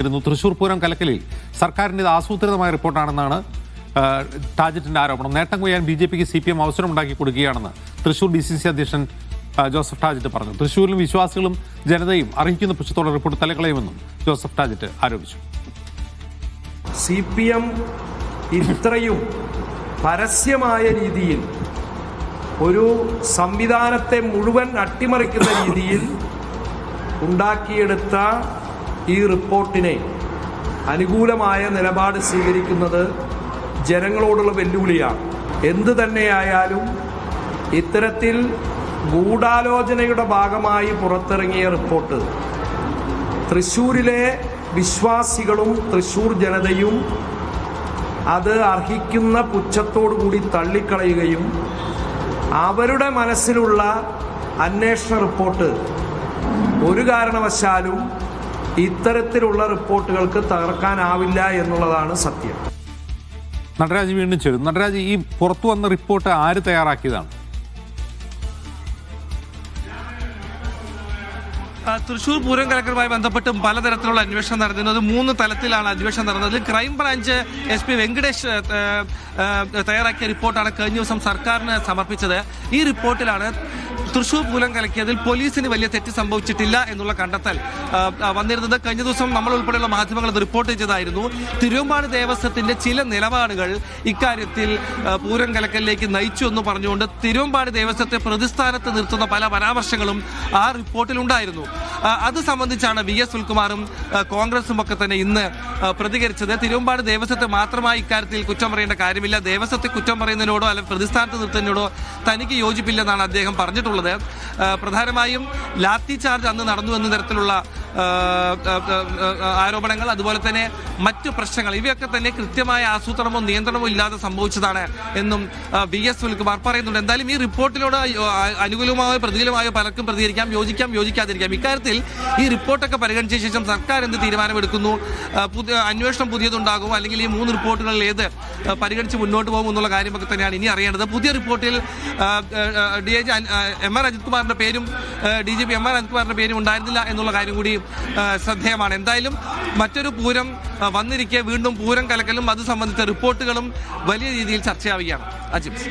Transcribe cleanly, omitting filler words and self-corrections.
തൃശൂർ പൂരം കലക്കലിൽ സർക്കാരിൻ്റെ ആസൂത്രിതമായ റിപ്പോർട്ടാണെന്നാണ് ടാജറ്റിന്റെ ആരോപണം. നേട്ടം കൊയ്യാൻ BJPക്ക് CPM അവസരമുണ്ടാക്കി കൊടുക്കുകയാണെന്ന് തൃശൂർ DCC അധ്യക്ഷൻ ജോസഫ് ടാജറ്റ് പറഞ്ഞു. തൃശൂരിലും വിശ്വാസികളും ജനതയും അർഹിക്കുന്ന പുച്ഛത്തോടെ റിപ്പോർട്ട് തലകളയുമെന്നും ജോസഫ് ടാജറ്റ് ആരോപിച്ചു. CPM ഇത്രയും പരസ്യമായ രീതിയിൽ ഒരു സംവിധാനത്തെ മുഴുവൻ അട്ടിമറിക്കുന്ന രീതിയിൽ ഉണ്ടാക്കിയെടുത്ത ഈ റിപ്പോർട്ടിനെ അനുകൂലമായ നിലപാട് സ്വീകരിക്കുന്നത് ജനങ്ങളോടുള്ള വെല്ലുവിളിയാണ്. എന്തു തന്നെയായാലും ഇത്തരത്തിൽ ഗൂഢാലോചനയുടെ ഭാഗമായി പുറത്തിറങ്ങിയ റിപ്പോർട്ട് തൃശ്ശൂരിലെ വിശ്വാസികളും തൃശ്ശൂർ ജനതയും അത് അർഹിക്കുന്ന പുച്ഛത്തോടുകൂടി തള്ളിക്കളയുകയും അവരുടെ മനസ്സിലുള്ള അന്വേഷണ റിപ്പോർട്ട് ഒരു കാരണവശാലും ഇത്തരത്തിലുള്ള റിപ്പോർട്ടുകൾക്ക് തകർക്കാനാവില്ല എന്നുള്ളതാണ് സത്യം. നടരാജ് വീണ്ടും ചേരും. നടരാജ്, ഈ പുറത്തു വന്ന റിപ്പോർട്ട് ആര് തയ്യാറാക്കിയതാണ്? തൃശൂർ പൂരം കലക്കലുമായി ബന്ധപ്പെട്ട് പലതരത്തിലുള്ള അന്വേഷണം നടത്തുന്നത് 3 തലത്തിലാണ് അന്വേഷണം നടന്നത്. ക്രൈംബ്രാഞ്ച് SP വെങ്കടേഷ് തയ്യാറാക്കിയ റിപ്പോർട്ടാണ് കഴിഞ്ഞ ദിവസം സർക്കാരിന് സമർപ്പിച്ചത്. ഈ റിപ്പോർട്ടിലാണ് തൃശൂർ പൂരം കലക്കിയതിൽ പോലീസിന് വലിയ തെറ്റ് സംഭവിച്ചിട്ടില്ല എന്നുള്ള കണ്ടെത്തൽ വന്നിരുന്നത്. കഴിഞ്ഞ ദിവസം നമ്മൾ ഉൾപ്പെടെയുള്ള മാധ്യമങ്ങൾ അത് റിപ്പോർട്ട് ചെയ്തതായിരുന്നു. തിരുവമ്പാടി ദേവസ്വത്തിന്റെ ചില നിലപാടുകൾ ഇക്കാര്യത്തിൽ പൂരം കലക്കലിലേക്ക് നയിച്ചു എന്ന് പറഞ്ഞുകൊണ്ട് തിരുവമ്പാടി ദേവസ്വത്തെ പ്രതിസ്ഥാനത്ത് നിർത്തുന്ന പല പരാമർശങ്ങളും ആ റിപ്പോർട്ടിൽ ഉണ്ടായിരുന്നു. അത് സംബന്ധിച്ചാണ് VS സുനിൽകുമാറും കോൺഗ്രസും ഒക്കെ തന്നെ ഇന്ന് പ്രതികരിച്ചത്. തിരുവമ്പാടി ദേവസ്വത്തെ മാത്രമായി ഇക്കാര്യത്തിൽ കുറ്റം പറയേണ്ട കാര്യമില്ല, ദേവസ്വത്തെ കുറ്റം പറയുന്നതിനോടോ അല്ലെങ്കിൽ പ്രതിസ്ഥാനത്ത് നിർത്തുന്നതിനോടോ തനിക്ക് യോജിപ്പില്ലെന്നാണ് അദ്ദേഹം പറഞ്ഞിട്ടുള്ളത്. പ്രധാനമായും ലാത്തി ചാർജ് അന്ന് നടന്നു എന്ന തരത്തിലുള്ള ആരോപണങ്ങൾ, അതുപോലെ തന്നെ മറ്റു പ്രശ്നങ്ങൾ, ഇവയൊക്കെ തന്നെ കൃത്യമായ ആസൂത്രണമോ നിയന്ത്രണമോ ഇല്ലാതെ സംഭവിച്ചതാണ് എന്നും VS സുനിൽകുമാർ പറയുന്നുണ്ട്. എന്തായാലും ഈ റിപ്പോർട്ടിനോട് അനുകൂലമായോ പ്രതികൂലമായോ പലർക്കും പ്രതികരിക്കാം, യോജിക്കാതിരിക്കാം. ഇക്കാര്യത്തിൽ ഈ റിപ്പോർട്ടൊക്കെ പരിഗണിച്ച ശേഷം സർക്കാർ എന്ത് തീരുമാനമെടുക്കുന്നു, അന്വേഷണം പുതിയതുണ്ടാകുമോ അല്ലെങ്കിൽ ഈ 3 റിപ്പോർട്ടുകളിൽ ഏത് പരിഗണിച്ച് മുന്നോട്ട് പോകും എന്നുള്ള കാര്യമൊക്കെ തന്നെയാണ് ഇനി അറിയേണ്ടത്. പുതിയ റിപ്പോർട്ടിൽ DIG MR അജിത് കുമാറിന്റെ പേരും DGP MR അജിത് കുമാറിന്റെ പേരും ഉണ്ടായിരുന്നില്ല എന്നുള്ള കാര്യം കൂടി ശ്രദ്ധേയമാണ്. എന്തായാലും മറ്റൊരു പൂരം വന്നിരിക്കെ വീണ്ടും പൂരം കലക്കലും അത് സംബന്ധിച്ച റിപ്പോർട്ടുകളും വലിയ രീതിയിൽ ചർച്ചയാവുകയാണ്. അജിത്.